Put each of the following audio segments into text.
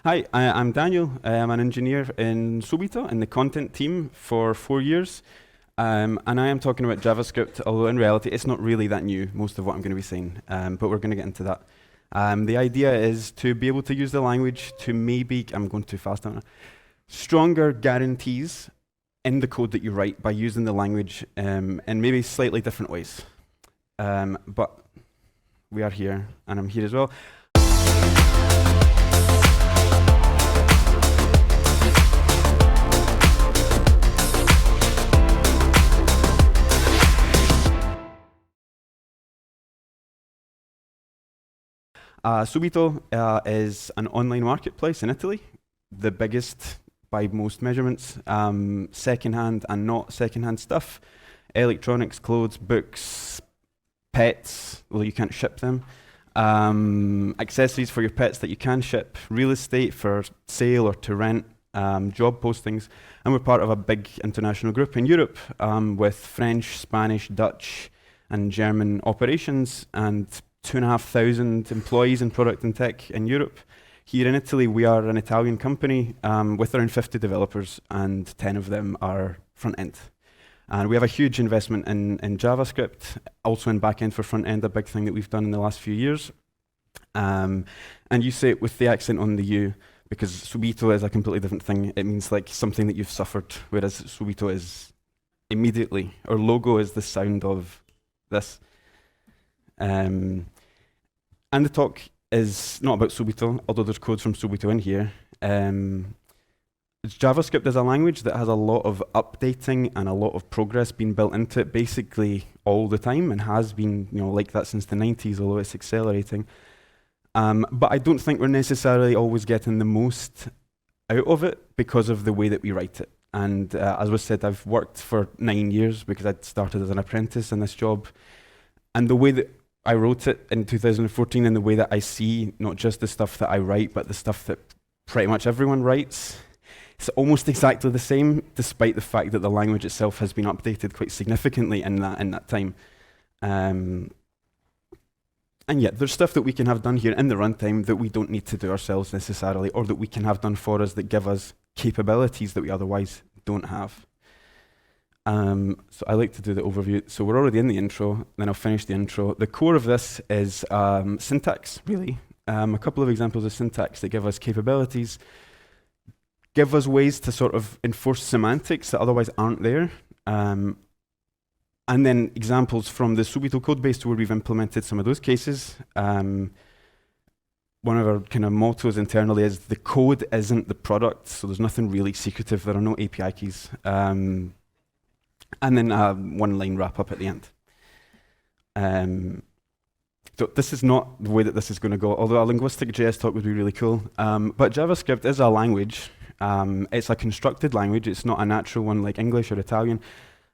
Hi, I'm Daniel. I'm an engineer in Subito in the content team for 4 years. And I am talking about JavaScript, although in reality it's not really that new, most of what I'm going to be saying, but we're going to get into that. The idea is to be able to use the language to maybe, I'm going too fast, aren't I? Stronger guarantees in the code that you write by using the language in maybe slightly different ways. But we are here, and I'm here as well. Subito is an online marketplace in Italy, the biggest by most measurements, second-hand and not second-hand stuff, electronics, clothes, books, pets, well you can't ship them, accessories for your pets that you can ship, real estate for sale or to rent, job postings, and we're part of a big international group in Europe with French, Spanish, Dutch and German operations and 2,500 employees in product and tech in Europe. Here in Italy, we are an Italian company with around 50 developers, and 10 of them are front-end. And we have a huge investment in JavaScript, also in back-end for front-end, a big thing that we've done in the last few years. And you say it with the accent on the U, because subito is a completely different thing. It means like something that you've suffered, whereas subito is immediately. Our logo is the sound of this. And the talk is not about Subito, although there's codes from Subito in here. JavaScript is a language that has a lot of updating and a lot of progress being built into it basically all the time, and has been like that since the 90s, although it's accelerating. But I don't think we're necessarily always getting the most out of it because of the way that we write it. And as was said, I've worked for 9 years because I started as an apprentice in this job. And the way that I wrote it in 2014, and the way that I see not just the stuff that I write, but the stuff that pretty much everyone writes, it's almost exactly the same, despite the fact that the language itself has been updated quite significantly in that time. And yet, there's stuff that we can have done here in the runtime that we don't need to do ourselves necessarily, or that we can have done for us that give us capabilities that we otherwise don't have. So I like to do the overview. So we're already in the intro, then I'll finish the intro. The core of this is syntax, really. A couple of examples of syntax that give us capabilities, give us ways to sort of enforce semantics that otherwise aren't there. And then examples from the Subito code base where we've implemented some of those cases. One of our kind of mottos internally is the code isn't the product, so there's nothing really secretive. There are no API keys. And then one line wrap up at the end. So this is not the way that this is going to go, although a linguistic JS talk would be really cool. But JavaScript is a language. It's a constructed language. It's not a natural one like English or Italian.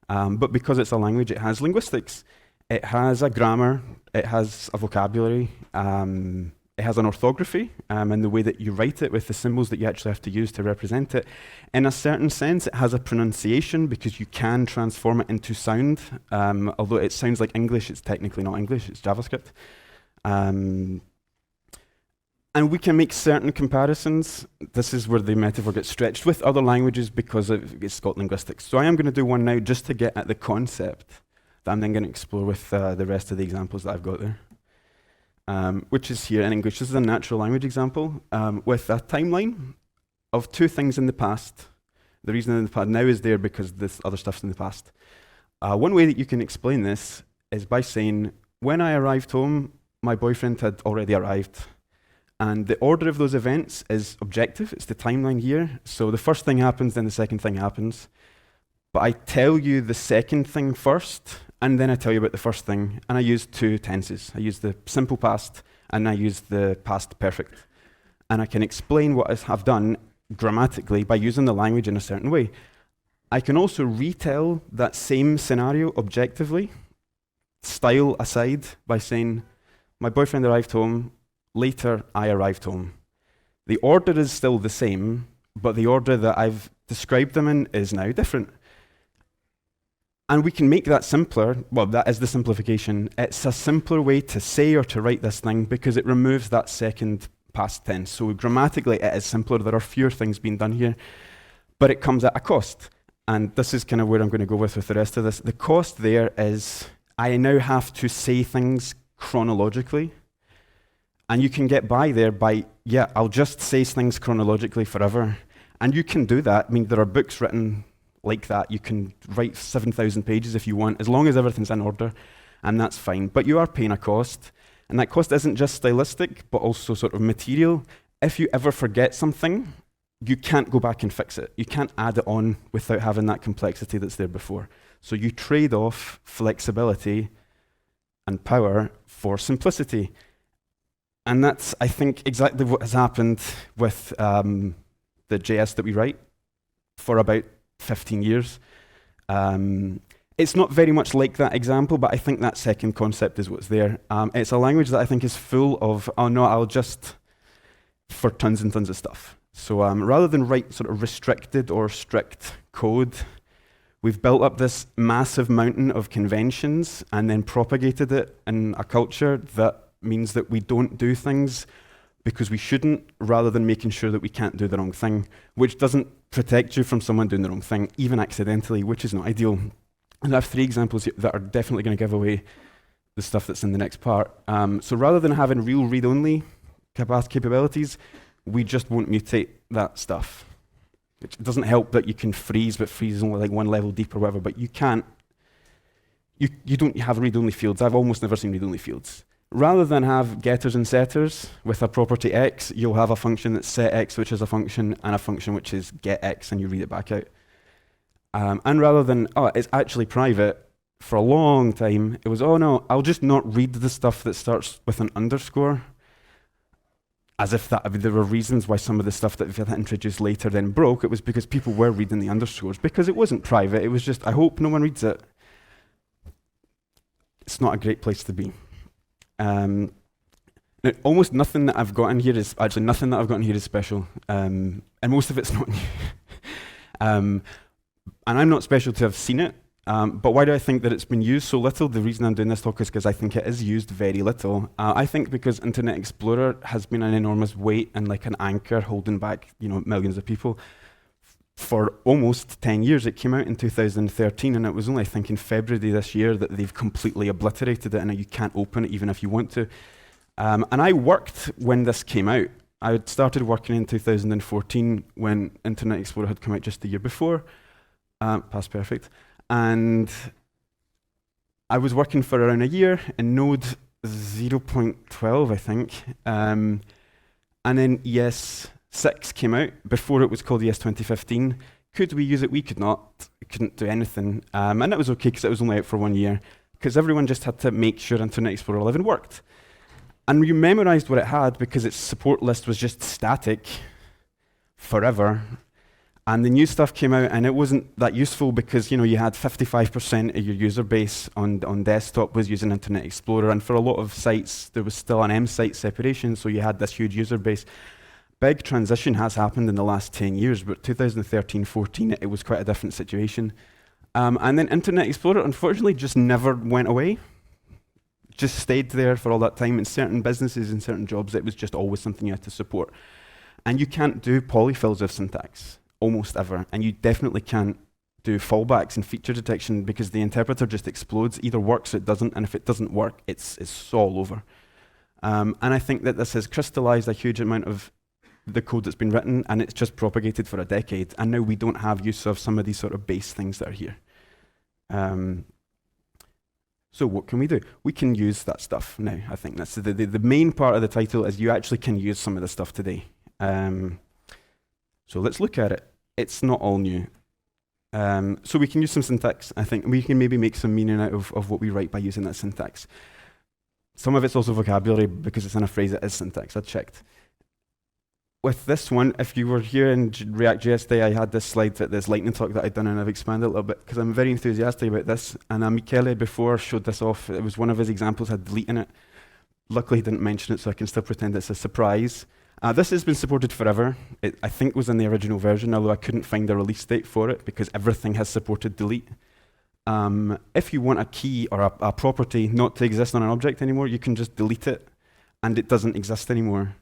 But because it's a language, it has linguistics. It has a grammar. It has a vocabulary. It has an orthography and the way that you write it with the symbols that you actually have to use to represent it. In a certain sense, it has a pronunciation because you can transform it into sound. Although it sounds like English, it's technically not English, it's JavaScript. And we can make certain comparisons. This is where the metaphor gets stretched with other languages because it's got linguistics. So I am going to do one now just to get at the concept that I'm then going to explore with the rest of the examples that I've got there. Which is here in English. This is a natural language example with a timeline of two things in the past. The reason in the past now is there because this other stuff's in the past. One way that you can explain this is by saying, when I arrived home, my boyfriend had already arrived. And the order of those events is objective. It's the timeline here. So the first thing happens, then the second thing happens. But I tell you the second thing first, and then I tell you about the first thing, and I use two tenses. I use the simple past, and I use the past perfect. And I can explain what I've done grammatically by using the language in a certain way. I can also retell that same scenario objectively, style aside, by saying, my boyfriend arrived home, later I arrived home. The order is still the same, but the order that I've described them in is now different. And we can make that simpler. Well, that is the simplification. It's a simpler way to say or to write this thing because it removes that second past tense. So grammatically, it is simpler. There are fewer things being done here, but it comes at a cost. And this is kind of where I'm going to go with the rest of this. The cost there is I now have to say things chronologically. And you can get by there by, yeah, I'll just say things chronologically forever. And you can do that. I mean, there are books written like that. You can write 7,000 pages if you want, as long as everything's in order, and that's fine. But you are paying a cost, and that cost isn't just stylistic, but also sort of material. If you ever forget something, you can't go back and fix it. You can't add it on without having that complexity that's there before. So you trade off flexibility and power for simplicity. And that's, I think, exactly what has happened with the JS that we write for about 15 years. It's not very much like that example, but I think that second concept is what's there. It's a language that I think is full of, oh no, I'll just, for tons and tons of stuff. So rather than write sort of restricted or strict code, we've built up this massive mountain of conventions and then propagated it in a culture that means that we don't do things because we shouldn't, rather than making sure that we can't do the wrong thing, which doesn't protect you from someone doing the wrong thing, even accidentally, which is not ideal. And I have 3 examples that are definitely going to give away the stuff that's in the next part. So rather than having real read-only capabilities, we just won't mutate that stuff. It doesn't help that you can freeze, but freeze is only like 1 level deep or whatever, but you can't, you don't have read-only fields. I've almost never seen read-only fields. Rather than have getters and setters with a property x, you'll have a function that's setx, which is a function, and a function which is getx, and you read it back out. And rather than, oh, it's actually private, for a long time, it was, oh no, I'll just not read the stuff that starts with an underscore, as if that, I mean, there were reasons why some of the stuff that we introduced later then broke. It was because people were reading the underscores, because it wasn't private. It was just, I hope no one reads it. It's not a great place to be. Now, almost nothing that I've got in here is special, and most of it's not new. And I'm not special to have seen it, but why do I think that it's been used so little? The reason I'm doing this talk is because I think it is used very little. I think because Internet Explorer has been an enormous weight and like an anchor holding back, millions of people. For almost 10 years. It came out in 2013, and it was only, I think, in February this year that they've completely obliterated it, and you can't open it even if you want to. And I worked when this came out. I had started working in 2014 when Internet Explorer had come out just the year before, past perfect. And I was working for around a year in Node 0.12, I think. And then ES6 came out before it was called ES 2015. Could we use it? We could not. We couldn't do anything. And that was okay because it was only out for 1 year, because everyone just had to make sure Internet Explorer 11 worked. And you memorized what it had because its support list was just static forever. And the new stuff came out, and it wasn't that useful because you had 55% of your user base on desktop was using Internet Explorer, and for a lot of sites there was still an M-site separation, so you had this huge user base. Big transition has happened in the last 10 years, but 2013-14 it was quite a different situation. And then Internet Explorer unfortunately just never went away. Just stayed there for all that time. In certain businesses and certain jobs, it was just always something you had to support. And you can't do polyfills of syntax, almost ever. And you definitely can't do fallbacks and feature detection because the interpreter just explodes. Either works or it doesn't, and if it doesn't work, it's all over. And I think that this has crystallized a huge amount of the code that's been written, and it's just propagated for a decade. And now we don't have use of some of these sort of base things that are here. So what can we do? We can use that stuff now. I think that's the main part of the title is you actually can use some of the stuff today. So let's look at it. It's not all new. So we can use some syntax. I think we can maybe make some meaning out of what we write by using that syntax. Some of it's also vocabulary because it's in a phrase that is syntax. I checked. With this one, if you were here in React JSday, I had this slide, this lightning talk that I'd done, and I've expanded a little bit because I'm very enthusiastic about this. And Michele before showed this off. It was one of his examples had delete in it. Luckily, he didn't mention it, so I can still pretend it's a surprise. This has been supported forever. It, I think, was in the original version, although I couldn't find a release date for it because everything has supported delete. If you want a key or a property not to exist on an object anymore, you can just delete it, and it doesn't exist anymore.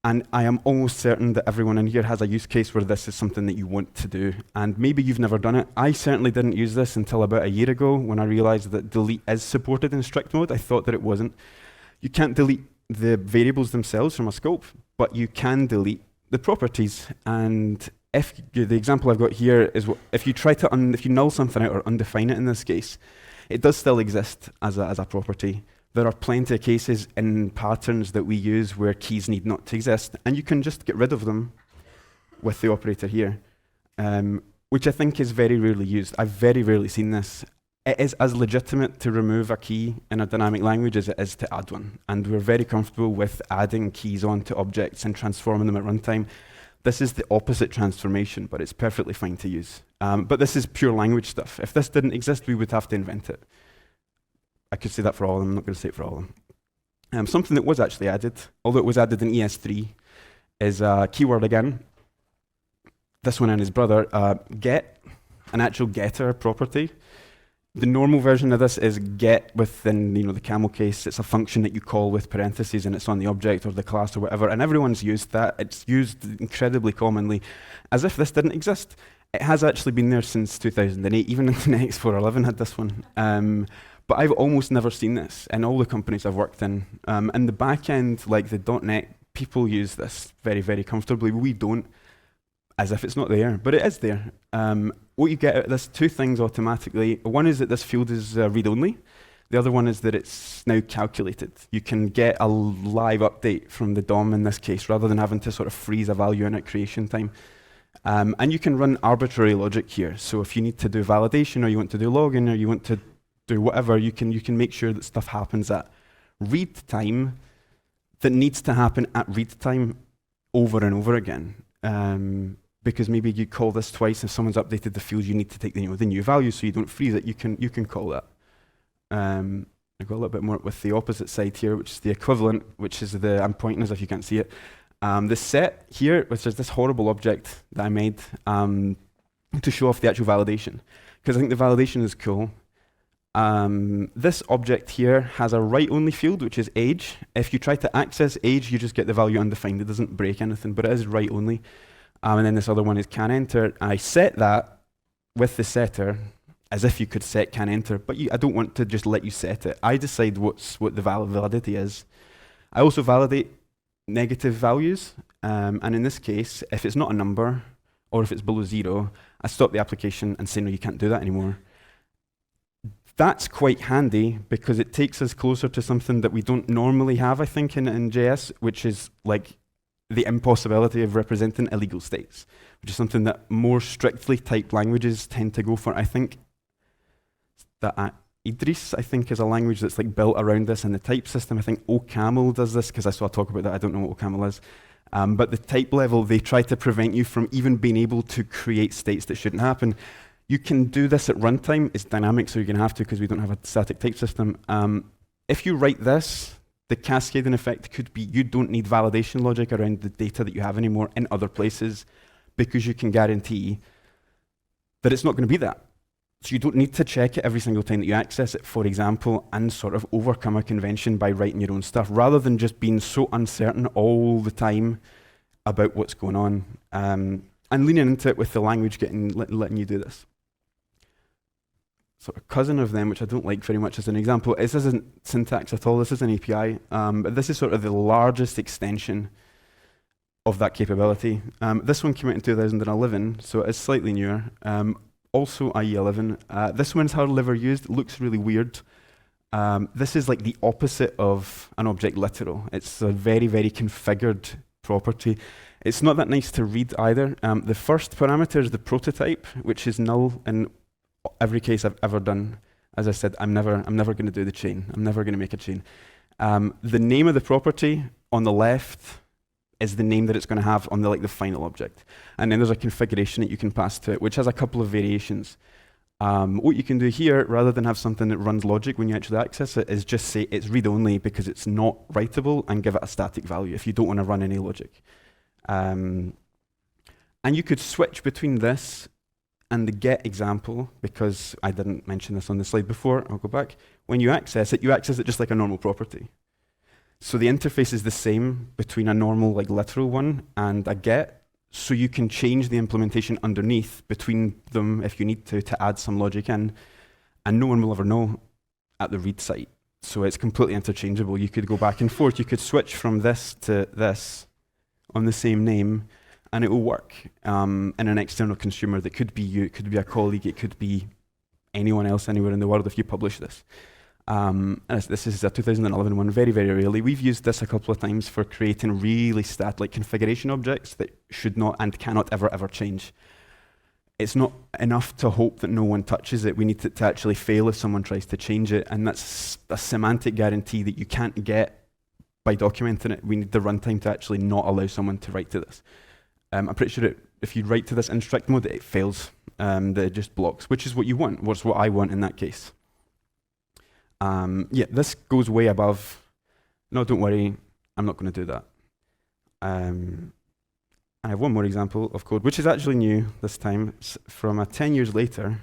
And I am almost certain that everyone in here has a use case where this is something that you want to do. And maybe you've never done it. I certainly didn't use this until about a year ago when I realized that delete is supported in strict mode. I thought that it wasn't. You can't delete the variables themselves from a scope, but you can delete the properties. And if the example I've got here is if you try to if you null something out or undefine it in this case, it does still exist as a property. There are plenty of cases in patterns that we use where keys need not to exist, and you can just get rid of them with the operator here, which I think is very rarely used. I've very rarely seen this. It is as legitimate to remove a key in a dynamic language as it is to add one, and we're very comfortable with adding keys onto objects and transforming them at runtime. This is the opposite transformation, but it's perfectly fine to use. But this is pure language stuff. If this didn't exist, we would have to invent it. I could say that for all of them, I'm not going to say it for all of them. Something that was actually added, although it was added in ES3, is a keyword again. This one and his brother, get, an actual getter property. The normal version of this is get within the camel case. It's a function that you call with parentheses and it's on the object or the class or whatever, and everyone's used that. It's used incredibly commonly, as if this didn't exist. It has actually been there since 2008, even in the X411 had this one. But I've almost never seen this in all the companies I've worked in. In the back end, like the .NET, people use this very, very comfortably. We don't, as if it's not there, but it is there. What you get out of this, two things automatically. One is that this field is read-only. The other one is that it's now calculated. You can get a live update from the DOM in this case, rather than having to sort of freeze a value in at creation time. And you can run arbitrary logic here. So if you need to do validation, or you want to do login, or you want to do whatever, you can make sure that stuff happens at read time that needs to happen at read time over and over again. Because maybe you call this twice, if someone's updated the field, you need to take the new value so you don't freeze it. You can call that. I've got a little bit more with the opposite side here, which is the equivalent, which is I'm pointing as if you can't see it. The set here, which is this horrible object that I made to show off the actual validation, because I think the validation is cool. This object here has a write-only field, which is age. If you try to access age, you just get the value undefined. It doesn't break anything, but it is write-only. And then this other one is can enter. I set that with the setter as if you could set can enter, but I don't want to just let you set it. I decide what the validity is. I also validate negative values, and in this case, if it's not a number or if it's below 0, I stop the application and say, no, you can't do that anymore. That's quite handy because it takes us closer to something that we don't normally have, I think, in JS, which is like the impossibility of representing illegal states, which is something that more strictly typed languages tend to go for. I think that Idris, I think, is a language that's like built around this, and the type system, I think OCaml does this, because I saw a talk about that. I don't know what OCaml is. But the type level, they try to prevent you from even being able to create states that shouldn't happen. You can do this at runtime. It's dynamic, so you're going to have to, because we don't have a static type system. If you write this, the cascading effect could be you don't need validation logic around the data that you have anymore in other places, because you can guarantee that it's not going to be that. So you don't need to check it every single time that you access it, for example, and sort of overcome a convention by writing your own stuff, rather than just being so uncertain all the time about what's going on, and leaning into it with the language letting you do this. Sort of cousin of them, which I don't like very much as an example. This isn't syntax at all, this is an API, but this is sort of the largest extension of that capability. This one came out in 2011, so it's slightly newer. Also IE11. This one's hardly ever used, it looks really weird. This is like the opposite of an object literal. It's a very, very configured property. It's not that nice to read either. The first parameter is the prototype, which is null in every case I've ever done. As I said, I'm never going to do the chain. I'm never going to make a chain. The name of the property on the left is the name that it's going to have on the final object. And then there's a configuration that you can pass to it, which has a couple of variations. What you can do here, rather than have something that runs logic when you actually access it, is just say it's read-only because it's not writable, and give it a static value if you don't want to run any logic. And you could switch between this and the get example, because I didn't mention this on the slide before. I'll go back. When you access it just like a normal property. So the interface is the same between a normal, like literal one and a get. So you can change the implementation underneath between them if you need to add some logic in, and no one will ever know at the read site. So it's completely interchangeable. You could go back and forth. You could switch from this to this on the same name, and it will work in an external consumer that could be you, it could be a colleague, it could be anyone else anywhere in the world if you publish this. This is a 2011 one, very, very early. We've used this a couple of times for creating really static configuration objects that should not and cannot ever change. It's not enough to hope that no one touches it. We need it to actually fail if someone tries to change it, and that's a semantic guarantee that you can't get by documenting it. We need the runtime to actually not allow someone to write to this. I'm pretty sure if you write to this in strict mode, it fails, that it just blocks, which is what you want, what's what I want in that case. Yeah, this goes way above. No, don't worry, I'm not going to do that. I have one more example of code, which is actually new this time, from 10 years later.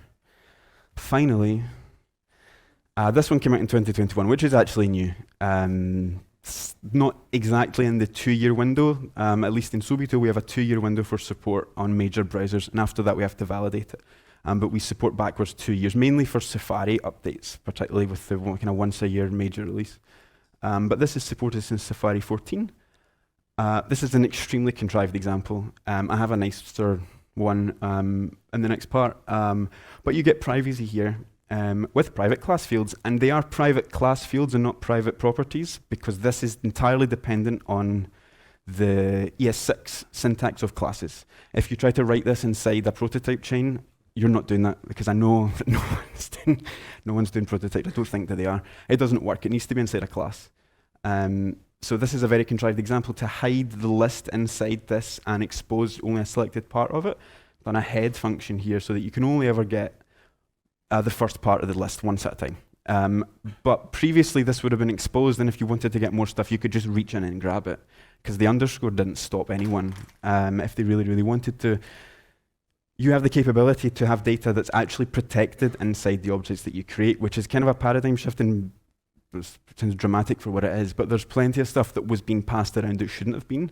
Finally, this one came out in 2021, which is actually new. It's not exactly in the 2-year window. At least in Subito, we have a 2-year window for support on major browsers, and after that, we have to validate it. But we support backwards 2 years, mainly for Safari updates, particularly with the kind of once-a-year major release. But this is supported since Safari 14. This is an extremely contrived example. I have a nicer one in the next part. But you get privacy here with private class fields, and they are private class fields and not private properties, because this is entirely dependent on the ES6 syntax of classes. If you try to write this inside a prototype chain, you're not doing that, because I know that no one's doing prototypes. I don't think that they are. It doesn't work. It needs to be inside a class. So this is a very contrived example to hide the list inside this and expose only a selected part of it. Done a head function here so that you can only ever get the first part of the list once at a time. But previously this would have been exposed, and if you wanted to get more stuff, you could just reach in and grab it, because the underscore didn't stop anyone if they really, really wanted to. You have the capability to have data that's actually protected inside the objects that you create, which is kind of a paradigm shift, and it sounds dramatic for what it is, but there's plenty of stuff that was being passed around that shouldn't have been,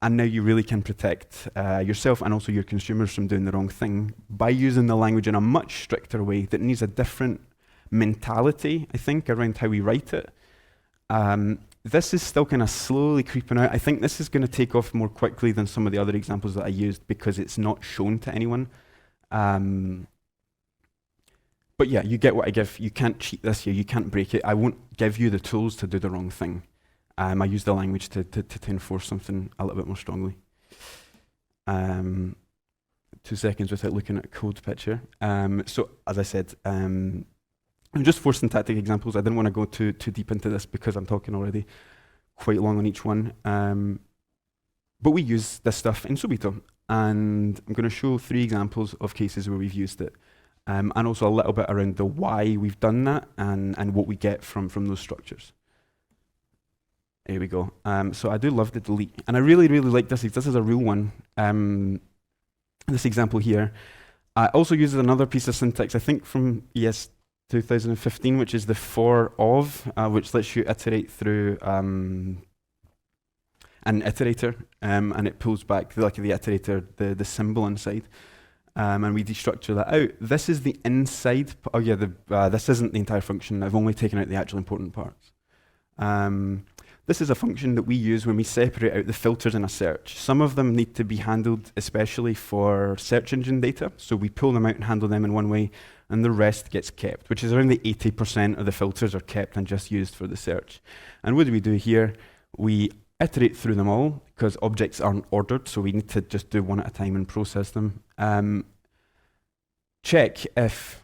and now you really can protect yourself and also your consumers from doing the wrong thing by using the language in a much stricter way that needs a different mentality, I think, around how we write it. This is still kind of slowly creeping out. I think this is going to take off more quickly than some of the other examples that I used, because it's not shown to anyone. But yeah, you get what I give. You can't cheat this here. You can't break it. I won't give you the tools to do the wrong thing. I use the language to enforce something a little bit more strongly. 2 seconds without looking at a code picture. So as I said, just 4 syntactic examples. I didn't want to go too deep into this because I'm talking already quite long on each one. But we use this stuff in Subito, and I'm going to show 3 examples of cases where we've used it, and also a little bit around the why we've done that and what we get from those structures. Here we go. So I do love the delete, and I really, really like this. This is a real one. This example here. I also use another piece of syntax, I think from ES 2015, which is the for of, which lets you iterate through an iterator, and it pulls back the iterator, the symbol inside, and we destructure that out. This is the inside. Oh yeah, this isn't the entire function. I've only taken out the actual important parts. This is a function that we use when we separate out the filters in a search. Some of them need to be handled especially for search engine data, so we pull them out and handle them in one way, and the rest gets kept, which is around the 80% of the filters are kept and just used for the search. And what do we do here? We iterate through them all, because objects aren't ordered, so we need to just do one at a time and process them. Check if,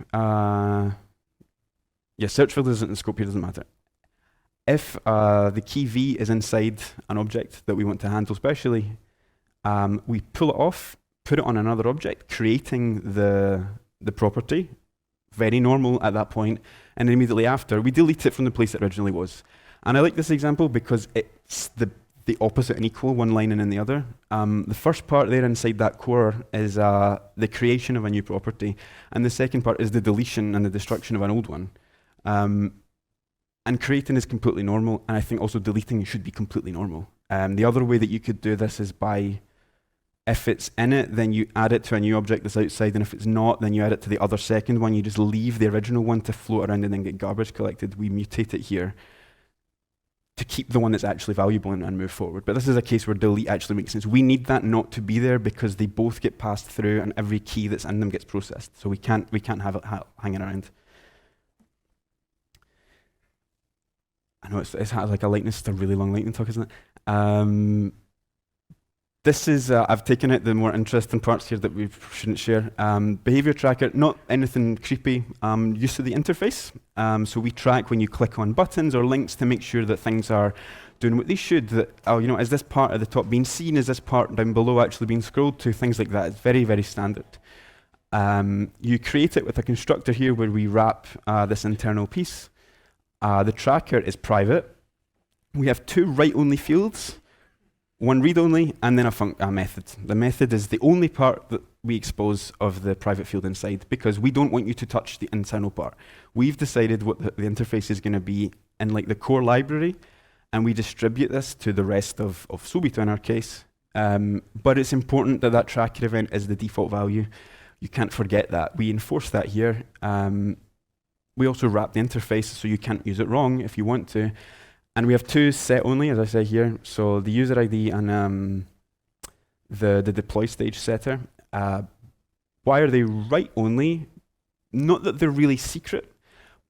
search filters in scope here doesn't matter. If the key v is inside an object that we want to handle specially, we pull it off, put it on another object, creating the property. Very normal at that point, and then immediately after, we delete it from the place it originally was. And I like this example because it's the opposite and equal, one line and in the other. The first part there inside that core is the creation of a new property, and the second part is the deletion and the destruction of an old one. And creating is completely normal, and I think also deleting should be completely normal. The other way that you could do this is by, if it's in it, then you add it to a new object that's outside, and if it's not, then you add it to the other second one. You just leave the original one to float around and then get garbage collected. We mutate it here to keep the one that's actually valuable and move forward. But this is a case where delete actually makes sense. We need that not to be there because they both get passed through and every key that's in them gets processed. So we can't have it hanging around. I know it's like a lightning, it's a really long lightning talk, isn't it? This is, I've taken out the more interesting parts here that we shouldn't share. Behavior tracker, not anything creepy, use of the interface. So we track when you click on buttons or links to make sure that things are doing what they should. That, oh, you know, is this part at the top being seen? Is this part down below actually being scrolled to? Things like that. It's very, very standard. You create it with a constructor here where we wrap this internal piece. The tracker is private. We have two write-only fields, one read-only, and then a method. The method is the only part that we expose of the private field inside because we don't want you to touch the internal part. We've decided what the interface is going to be in like the core library, and we distribute this to the rest of Sobito in our case. But it's important that that tracker event is the default value. You can't forget that. We enforce that here. We also wrap the interface so you can't use it wrong if you want to. And we have two set only, as I say here. So the user ID and the deploy stage setter. Why are they write only? Not that they're really secret,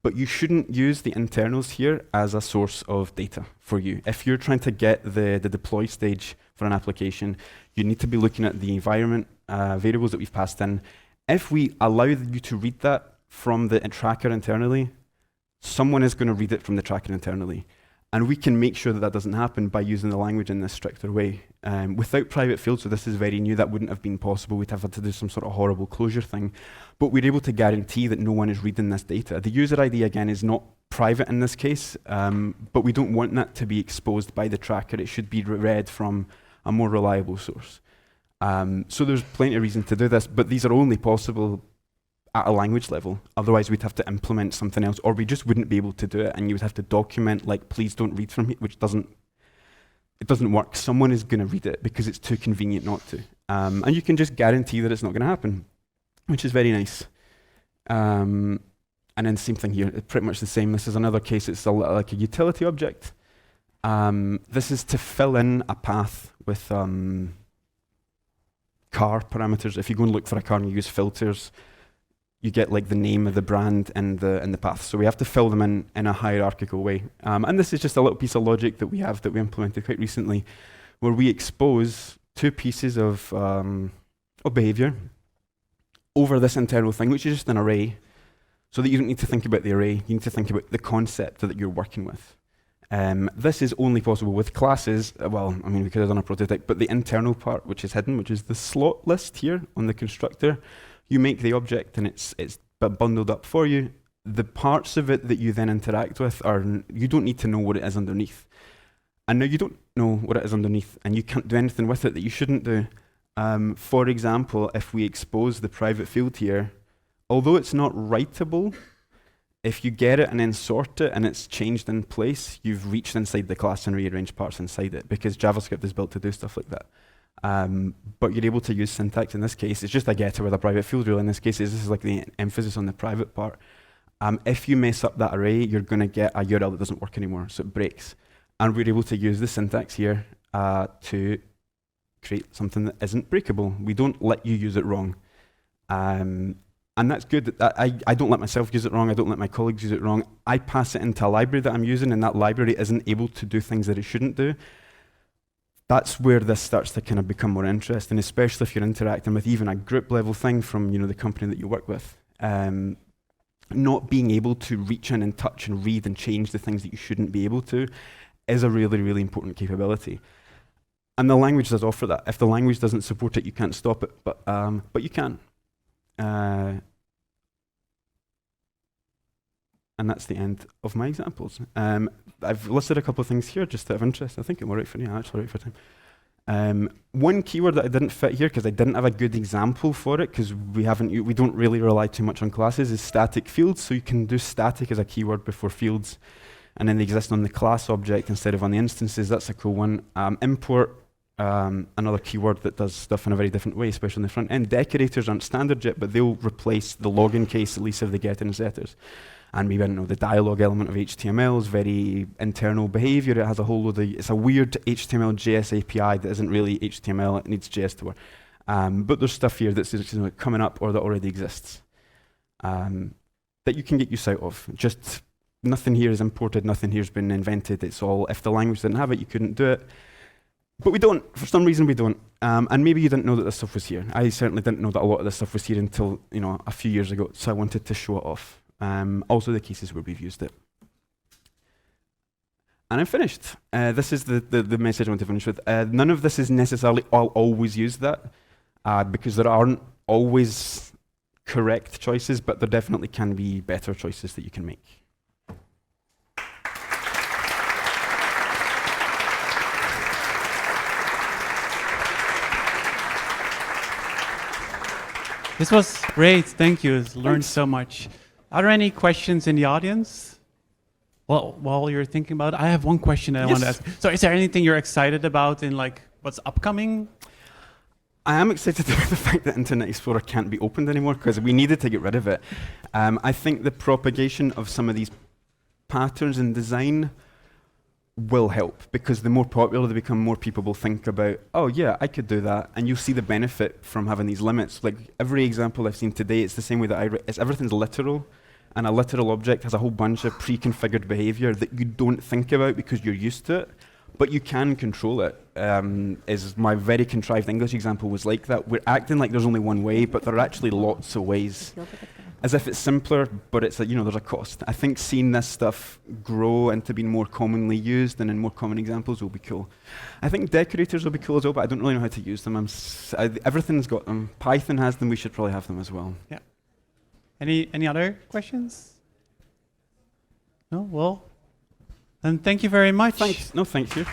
but you shouldn't use the internals here as a source of data for you. If you're trying to get the deploy stage for an application, you need to be looking at the environment variables that we've passed in. If we allow you to read that from the tracker internally, someone is going to read it from the tracker internally. And we can make sure that that doesn't happen by using the language in this stricter way. Without private fields, so this is very new, that wouldn't have been possible. We'd have had to do some sort of horrible closure thing. But we're able to guarantee that no one is reading this data. The user ID, again, is not private in this case, but we don't want that to be exposed by the tracker. It should be read from a more reliable source. So there's plenty of reason to do this, but these are only possible at a language level. Otherwise, we'd have to implement something else, or we just wouldn't be able to do it, and you would have to document, like, please don't read from here, which doesn't work. Someone is going to read it because it's too convenient not to. And you can just guarantee that it's not going to happen, which is very nice. And then same thing here, it's pretty much the same. This is another case, it's like a utility object. This is to fill in a path with car parameters. If you go and look for a car and you use filters, you get like the name of the brand and the path. So we have to fill them in a hierarchical way. And this is just a little piece of logic that we have that we implemented quite recently, where we expose two pieces of behavior over this internal thing, which is just an array, so that you don't need to think about the array. You need to think about the concept that you're working with. This is only possible with classes. Well, I mean, we could have done a prototype, but the internal part, which is hidden, which is the slot list here on the constructor, you make the object and it's bundled up for you. The parts of it that you then interact with you don't need to know what it is underneath. And now you don't know what it is underneath, and you can't do anything with it that you shouldn't do. For example, if we expose the private field here, although it's not writable, if you get it and then sort it and it's changed in place, you've reached inside the class and rearranged parts inside it, because JavaScript is built to do stuff like that. But you're able to use syntax in this case. It's just a getter with a private field rule. In this case, this is like the emphasis on the private part. If you mess up that array, you're going to get a URL that doesn't work anymore, so it breaks. And we're able to use the syntax here to create something that isn't breakable. We don't let you use it wrong. And that's good. I don't let myself use it wrong. I don't let my colleagues use it wrong. I pass it into a library that I'm using, and that library isn't able to do things that it shouldn't do. That's where this starts to kind of become more interesting, especially if you're interacting with even a group level thing from the company that you work with. Not being able to reach in and touch and read and change the things that you shouldn't be able to is a really, really important capability. And the language does offer that. If the language doesn't support it, you can't stop it, but you can. And that's the end of my examples. I've listed a couple of things here just out of interest. I think I'm all right for now, actually, right for time. One keyword that I didn't fit here because I didn't have a good example for it, because we don't really rely too much on classes, is static fields. So you can do static as a keyword before fields. and then they exist on the class object instead of on the instances. That's a cool one. Import, another keyword that does stuff in a very different way, especially on the front end. Decorators aren't standard yet, but they'll replace the login case, at least of the getter and setters. And maybe, I don't know, the dialogue element of HTML is very internal behavior. It has a whole load of, it's a weird HTML JS API that isn't really HTML, it needs JS to work. But there's stuff here that's coming up or that already exists that you can get use out of. Just nothing here is imported, nothing here's been invented. It's all, if the language didn't have it, you couldn't do it. But we don't, for some reason we don't. And maybe you didn't know that this stuff was here. I certainly didn't know that a lot of this stuff was here until, you know, a few years ago, so I wanted to show it off. Also the cases where we've used it. And I'm finished. This is the message I want to finish with. None of this is necessarily, I'll always use that, because there aren't always correct choices, but there definitely can be better choices that you can make. This was great, thank you. Learned Thanks. so much. Are there any questions in the audience? Well, while you're thinking about it, I have one question that I want to ask. So is there anything you're excited about in like what's upcoming? I am excited about the fact that Internet Explorer can't be opened anymore, because we needed to get rid of it. I think the propagation of some of these patterns in design will help, because the more popular they become, more people will think about, oh yeah, I could do that, and you'll see the benefit from having these limits. Like every example I've seen today, it's the same way that I write, everything's literal, and a literal object has a whole bunch of pre-configured behavior that you don't think about because you're used to it, but you can control it. Is my very contrived English example was like that. We're acting like there's only one way, but there are actually lots of ways. As if it's simpler, but it's you know, there's a cost. I think seeing this stuff grow into being more commonly used and in more common examples will be cool. I think decorators will be cool as well, but I don't really know how to use them. Everything's got them. Python has them. We should probably have them as well. Yeah. Any other questions? No? Well, then thank you very much. Thanks. No, thank you.